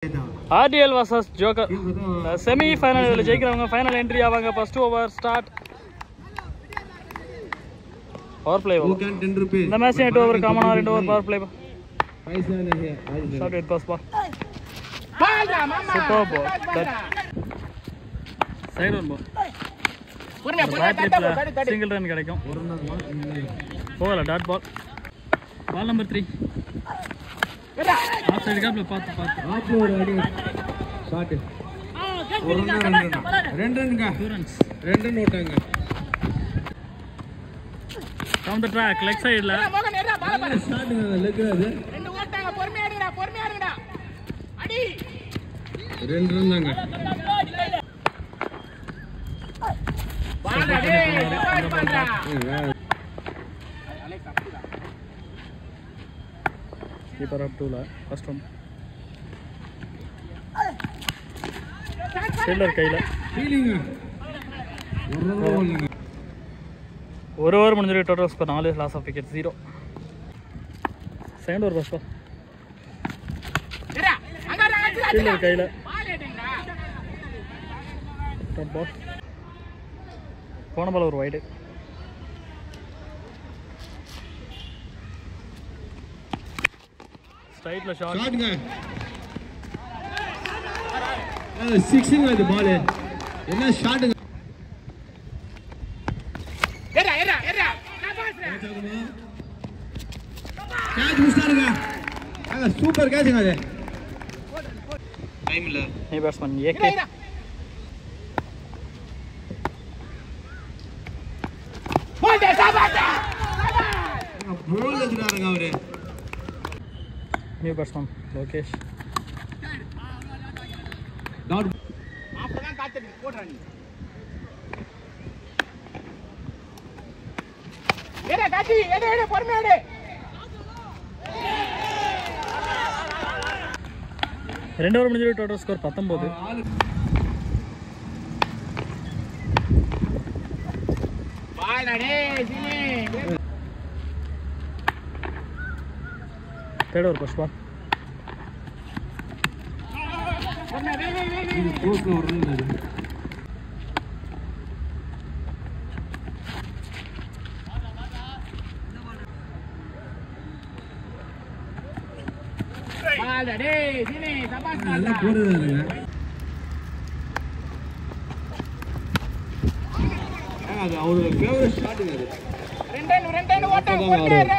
RDL vs Joker semi-final இதில் ஜெயிக்கிறவங்க final entry ஆவாங்க. First over start. Power play இந்த மேட்ச் 8 ஓவர் காமனா 2 over power play. Short head pass ball. Super ball. Side one ball. Single run கிடைக்கும். போகல dot ball. Ball number 3. Off side கேப்ல பார்த்து off ஒரு அடி ஷாட். ஒரு ரன் 2 ரன்ங்க 2 ரன் ஓட்டாங்க. டவுன் தி ட்ராக் லெக் சைடுல ஷாட்ங்க லெக் அது 2 ஓட்டாங்க. பொறுமையா அடிடா அடி 2 ரன் தாங்க. பால் அடி பால் பண்றா. Keeper up to la first one. Fielder கையில ஃபீலிங் ஒரு ஓவர் முடிஞ்சிருக்கு. Total score 4. Loss of wicket 0. Second over பஸ் பா. ஃபீல்டர் கையில டாட் பால். போன பால் ஒரு வைடு. ஸ்ட்ரைட்ல ஷாட்ங்க. 6ங்க அது பால். என்ன ஷாட்ங்க. எரா கேட்ச் மிஸ்டாருங்க. சூப்பர் கேட்ச்ங்க அது. டைம் இல்ல. நீ பேட்ஸ்மேன் ஏகே பால் டே சாபாடா. பால் எதுறாருங்க அவரு. New batsman Lokesh. Dot. அப்பதான் காத்து போடுறா நீ. ஏடா காத்தி ஏடா பொறுமையா எடு. 2 ஓவர் முடிஞ்சு டோட்டல் ஸ்கோர் 19. பால் அடே ஜினி. Third over first ball. நல்லா போடுறாருங்க. அது அவரோட ஃபேவரட் ஷாட்டுங்க அது. 2 ரன் ஓட்ட போடுறாரு.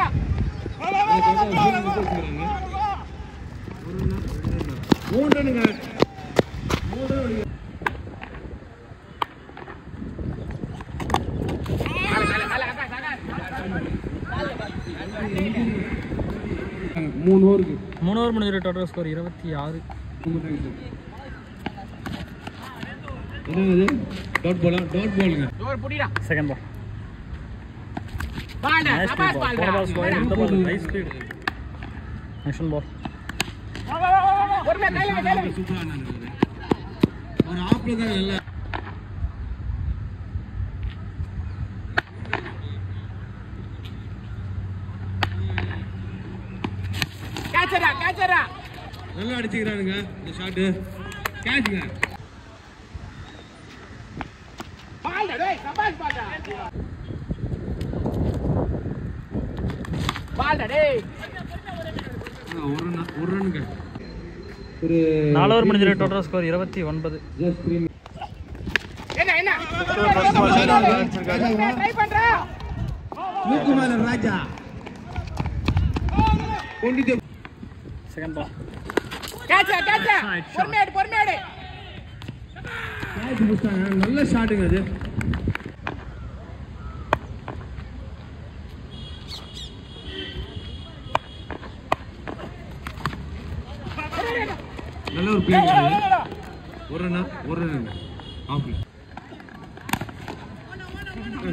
மூணு ஓவர் முடிஞ்ச டோட்டல் ஸ்கோர் 26. என்னது டாட் பாலுங்க. Second ball. Nice speed. Action ball. நல்லா அடிச்சுக்கிறானுங்க இந்த ஷாட். கேட்ச்ங்க. ஒரு ரன்ங்க. ஒரு 4 ஓவர் முடிஞ்ச டோட்டல் ஸ்கோர் 29. என்ன ட்ரை பண்றா மூக்குமால ராஜா. கொண்டிதே செகண்ட் பால். கேட்ச் பொறுமையா கேட்ச் புடிச்சாங்க. நல்ல ஷாட்டுங்க அது. நல்ல ஒரு பிளே. ஒரு ரன் ஆஃப்.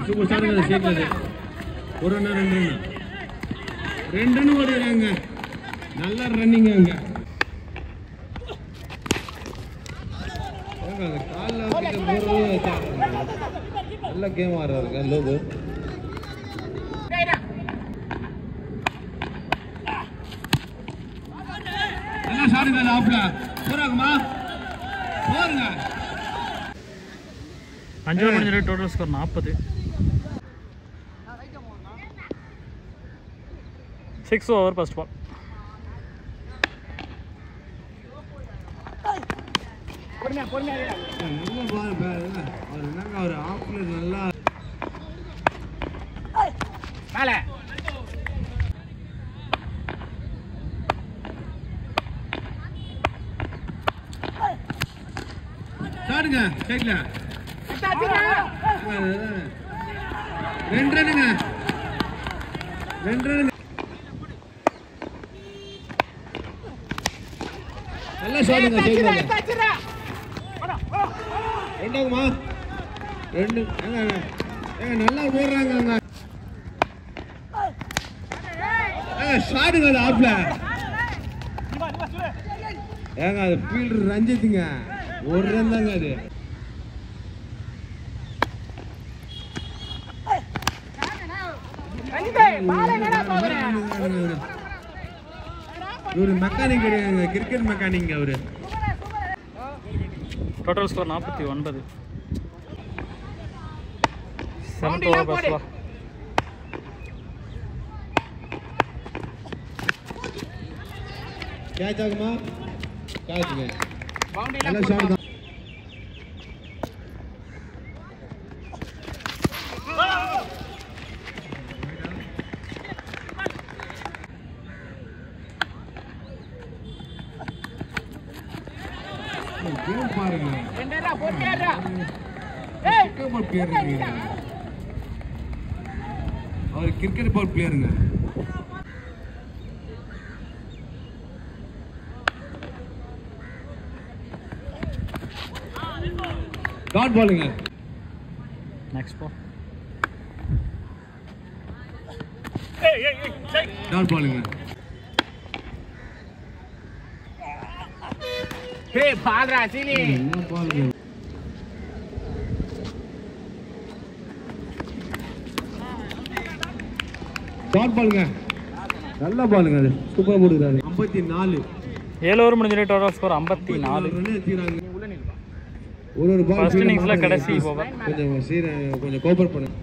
சூப்பர் ஷாட்டுங்க சேக்கிறது. ஒரு ரன் 2 ரன் ஓடிறாங்க. நல்ல ரன்னிங் அங்க. கால்ல நல்ல கேம் ஆடுறாருங்க லோகு. நல்ல ஷாட்டுங்க ஆஃப்ல. போறாங்கம்மா போருங்க 5 ஓவர் முடிஞ்சு total score 40. 6 over first ball. ஒரு ஆஃப்ல நல்லா மேல சாடுங்க சைட்ல 2 ரன்னுங்க 2 ரன் நல்லா சாடுங்க சைட்ல ரெண்டாகுமா 2 ஏங்க நல்லா ஓடுறாங்க ஷாட்டுங்க அது ஆஃப்ல ஏங்க அது ஃபீல்டர் ரஞ்சித்துங்க ஒரு ரன் தாங்க அது ஒரு மெக்கானிக் கிடையாதுங்க கிரிக்கெட் மெக்கானிக் அவரு. Total score 49. 7th over first ball. Catch ஆகுமா கேட்ச்ங்க நல்ல ஷாட் தான். கேம் பாருங்க என்னடா போறியாடா அவர் கிரிக்கெட் பால் பிளேயருங்க. டாட் பாலுங்க. Next ball. டாட் பாலுங்க. ஹே பால்ரா சீனி என்ன பாலுங்க. டாட் பாலுங்க. நல்ல பாலுங்க அது சூப்பரா போடுறாரு. 54. 7 ஓவர் முடிஞ்சு டோட்டல் ஸ்கோர் 54. ஒரு பால் ஃபர்ஸ்ட் இன்னிங்ஸ்ல கடைசி ஓவர். கொஞ்சம் கோஆபரேட் பண்ணுங்க.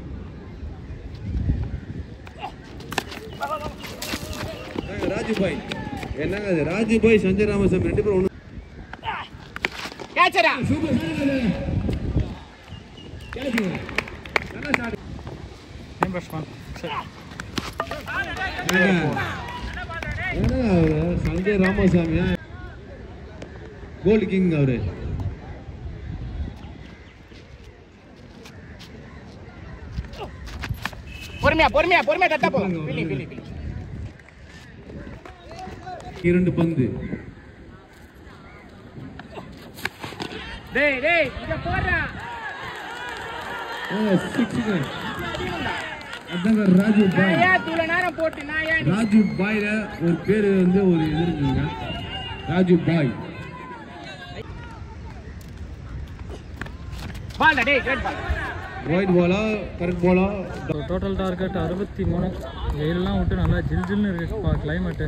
ராஜு பாய் என்னங்க அது ராஜு பாய் சஞ்சய் ராமசாமி 2 பேரும் ஒண்ணு. கேட்சரா சூப்பர் கேட்சுங்க நல்ல ஷாட். நேம் பேட்ஸ்மேன் ஏன்னா சஞ்சய் ராமசாமி கோல்டு கிங் அவரு. பொறுமையா தட்டா போ. பிலி 2 பந்து. டேய் இங்க போறா. 6 அதாங்க ராஜு பாய். நான் தூள நேரம் போட்டு நான் ஏன் ராஜு பாய்ல ஒரு பேரு வந்து ஒரு இது இருக்குங்க ராஜு பாய். பால் டேய் கிரேட் பால். ஒயிட் பாலா கரெக்ட் பாலா. Total target 63. வெயிலெலாம் விட்டு நல்லா ஜில்ஜில்னு இருக்குது கிளைமேட்டு.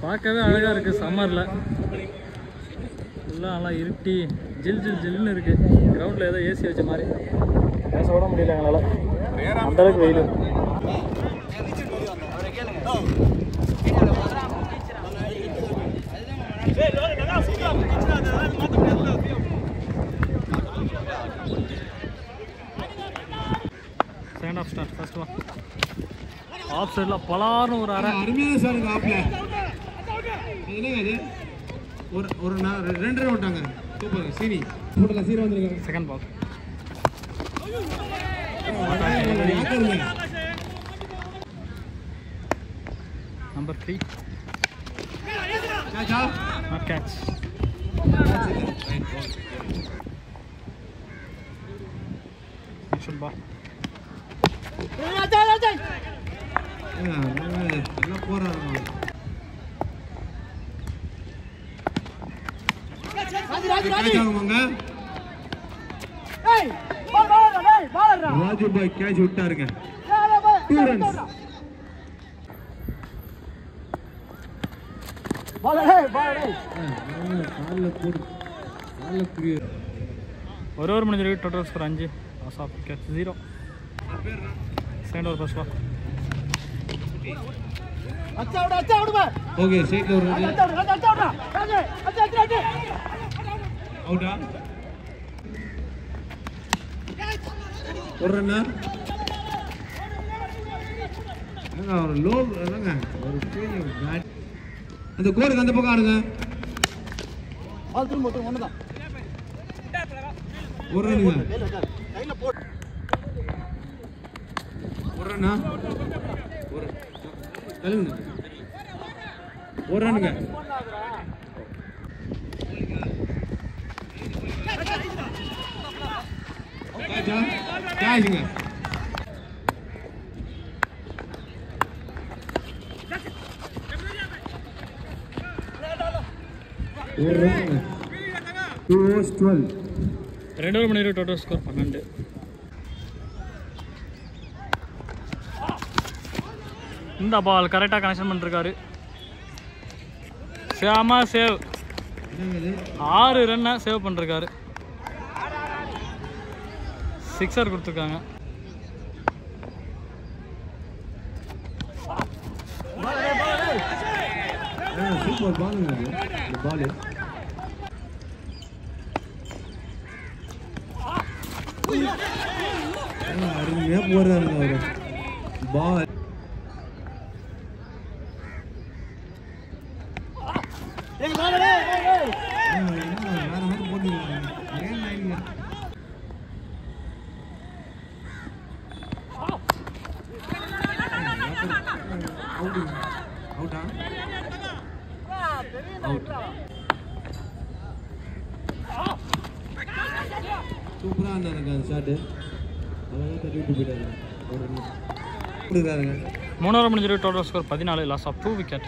பார்க்கவே அழகாக இருக்குது. சம்மரில் ஃபுல்லாக நல்லா இருட்டி ஜில்னு இருக்குது. கிரவுண்டில் ஏதோ ஏசி வச்ச மாதிரி பேச விட முடியல எங்களால், அந்தளவுக்கு வெயில். Second half start. First one off சைடில் பலார்னு ஒரு அரை. அருமையான சாருங்க ஆப்ல. என்னங்க அது ஒரு 2 ரன் விட்டாங்க. சூப்பர் சீனி போட்டல சீரா வந்திருக்காங்க. Second ball. நம்பர் 3 கேட்சா நாட் கேட்ச். Next ball. நல்லா போறாங்க. ராஜு பாய் கேட்ச் விட்டாருங்க. 2 ரன்ஸ். ஒரு முடிஞ்சிருக்கு. Total score 5. Loss of wicket 0. Second over first ball. Okay சைடுல ஒரு அவுட்டா ஒரு ரன்னா ஒரு லோ என்னங்க ஒரு பேட் அந்த கோருக்கு அந்த பக்கம் ஆடுங்க. ஒரு ரன்னுங்க ஒரு ரன்னா ஒரு தள்ளுங்க ஒரு ரன்னுங்க கேட்சுங்க ஒரு ரன்னுங்க 2 overs 12. 2 ஓவர் முடிஞ்சிருக்கு. Total score 12. இந்த பால் கரெக்டாக கனெக்ஷன் பண்ணிருக்காரு. சேமா சேவ் 6 ரன்னை சேவ் பண்ணிருக்காரு. 6 கொடுத்துருக்காங்க. சூப்பர் பாலுங்க இந்த பால். அருமையா போறாருங்க அவரு பால். சூப்பரா இருந்தாருங்க அந்த ஷாட். அழகா தட்டிட்டு போயிட்டாரு. ஒரு கொடுக்குறாருங்க. 3 ஓவர் முடிஞ்சிருக்கு. Total score 14. Loss of 2 wicket.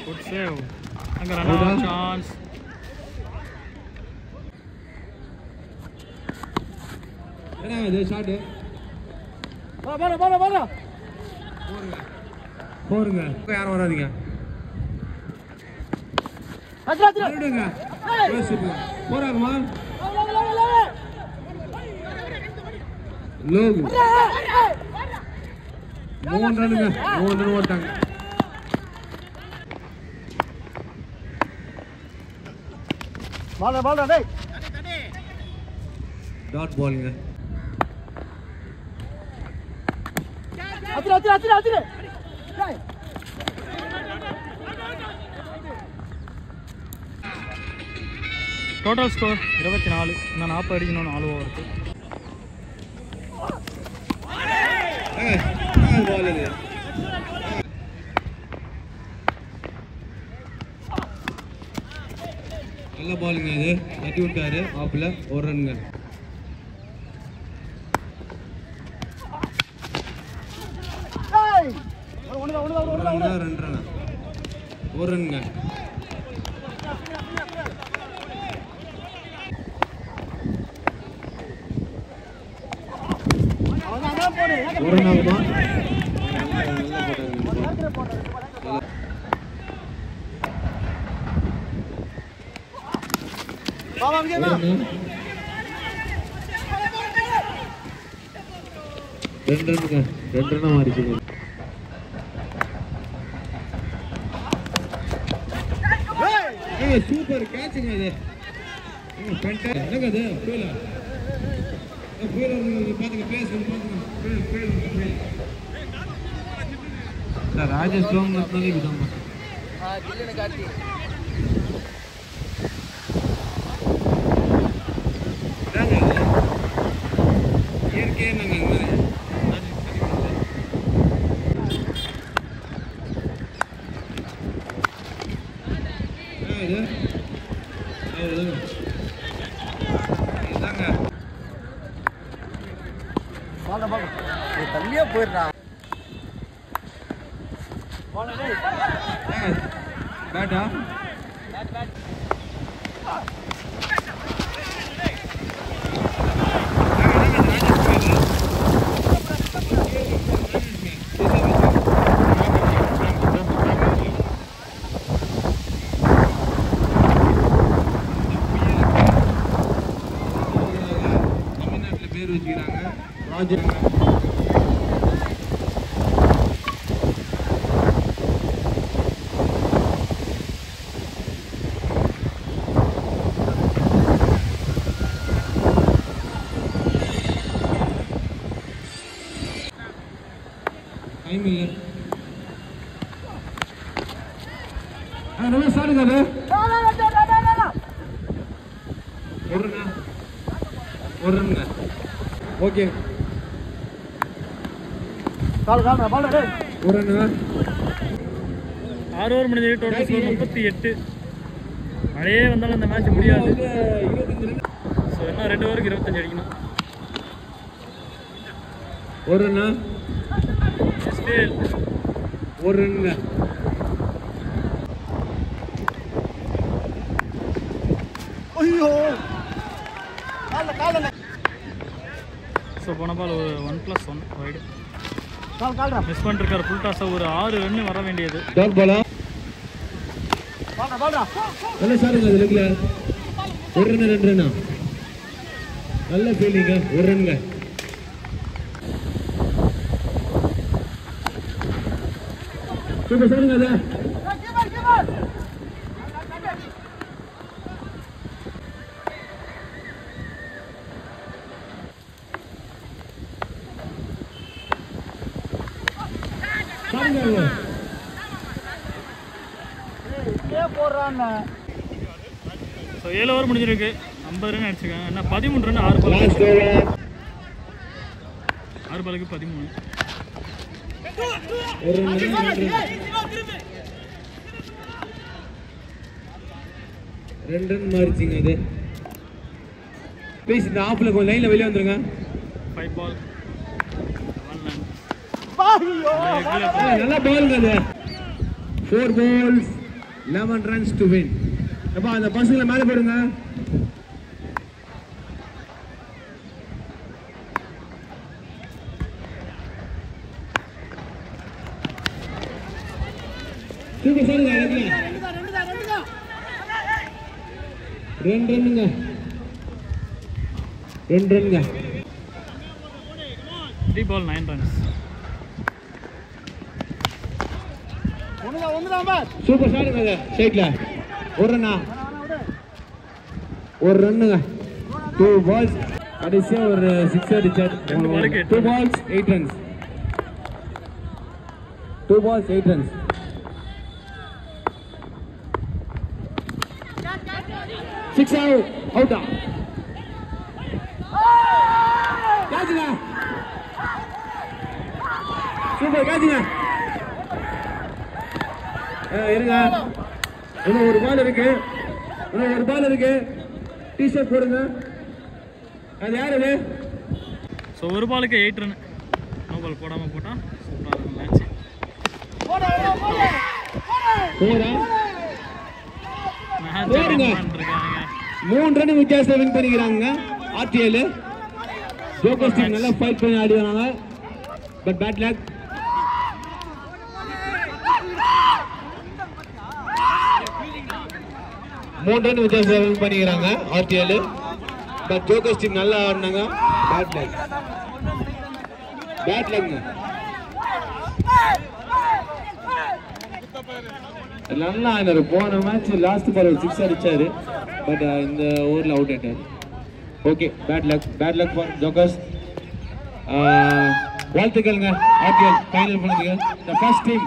Good save. அங்கே ரன் சான்ஸ். என்னங்க இது ஷாட்? போருங்க யாரும் வராதீங்க. போறாங்கம்மா லோகு 3 ரன்னுங்க. 3 ரன் ஓட்டாங்க. டாட் பாலுங்க. Total score 24. இன்னும் 40 அடிக்கணும் 4 ஓவருக்கு. நல்ல பாலுங்க. இது தட்டி விட்டாரு ஆப்ல. ஒரு ரன்னுங்க. ரெண்டு ரன். ஒரு ரன்னுங்க. ஒரு ரன் ஆகுமா? ரெண்டு ரன்னுங்க. 2 ரன்னா மாறிச்சுங்க. சூப்பர் கேட்சுங்க. அது என்னங்க அது பாத்துங்க பிளேஸ் பாத்துங்க. ராஜேஷ் சோமநாத்னாலே இதுதான். இயற்கையே நாங்கள் தள்ளியே போயிடுறான். பேட்டா எடுத்து வச்சுக்கிறாங்க. ராஜன் டைம் இல்லை. நல்லா சாடுங்க. அது ஓடுறேங்க. ஓகே ஓடுறேங்க. 6 ஓவர் முடிஞ்சது. Total score 38. மழையே வந்தாலும் அந்த மேட்ச் முடியாது. ஸோ என்ன 2 ஓவருக்கு 25 அடிக்கணும். ஓடுறேண்ணா. ஓடுறேங்க. ஸோ போன பால் ஒரு 1+1 வைடு மிஸ் பண்ணிருக்காரு. ஃபுல் டாஸை ஒரு 6 ரன் வர வேண்டியது. டாட் பாலா நல்ல சாருங்க. அது லெக்ல 1 ரன் 2 ரன்னா நல்ல ஃபீலிங்க. 1 ரன்ங்க. சூப்பர் சாருங்க. அது ஸோ 7 ஓவர் முடிஞ்சிருக்கு. 50 ரன் அடிச்சிருக்காங்க. என்ன 13 ரன் 6 பால். 6 பாலுக்கு 13. 2 ரன் மாறிச்சிங்க. அது ப்ளீஸ் இந்த ஆஃப்ல கொஞ்சம் லைன்ல வெளியே வந்துருங்க. 5 பால் 1 ரன். நல்லா பாலுங்க. அது 4 balls 11 runs to win. அப்பா அந்த பசங்களை மேலே போடுங்க. சூப்பர் சாருங்க. 2 ரன்னுங்க. 2 ரன்னுங்க. 3 பால் 9 ரன்ஸ். சூப்பர் சாருங்க. அது ஷேக்ல 1 ரன்னா 1 ரன்னுங்க. 2 balls கடைசியா ஒரு 6 அடிச்சார். 2 balls 8 runs. 2 balls 8 runs. 6 out. அவுட்டா காஜிங்க. சூப்பர் காஜிங்க. இருங்க. இன்னும் ஒரு பால் இருக்கு. டி-ஷர்ட் போடுங்க. அது யார் அது? ஸோ ஒரு பாலுக்கு 8 ரன். நோ பால் போடாமல் போட்டால் சூப்பராக இருக்கும் மேட்ச். போடுங்க. 3 ரன் வித்தியாசம் வின் பண்ணிக்கிறாங்க RTL. ஜோக்கர்ஸ் டீம் நல்லா ஃபைட் பண்ணி ஆடி வராங்க. But bad luck. மூணு ரன் வித்தியாசம் வின் பண்ணிக்கிறாங்க RTL. பட் ஜோக்கர்ஸ் டீம் நல்லா ஆடினாங்க. Bad luck. நல்லா ஆனாரு. போன மேட்ச் லாஸ்ட் பால் 6 அடிச்சாரு. பட் இந்த ஓவரில் அவுட் ஆயிட்டாரு. Okay bad luck for jokers. வாழ்த்துக்கள்ங்க RTL ஃபைனல் பண்ணதுக்கு. The first team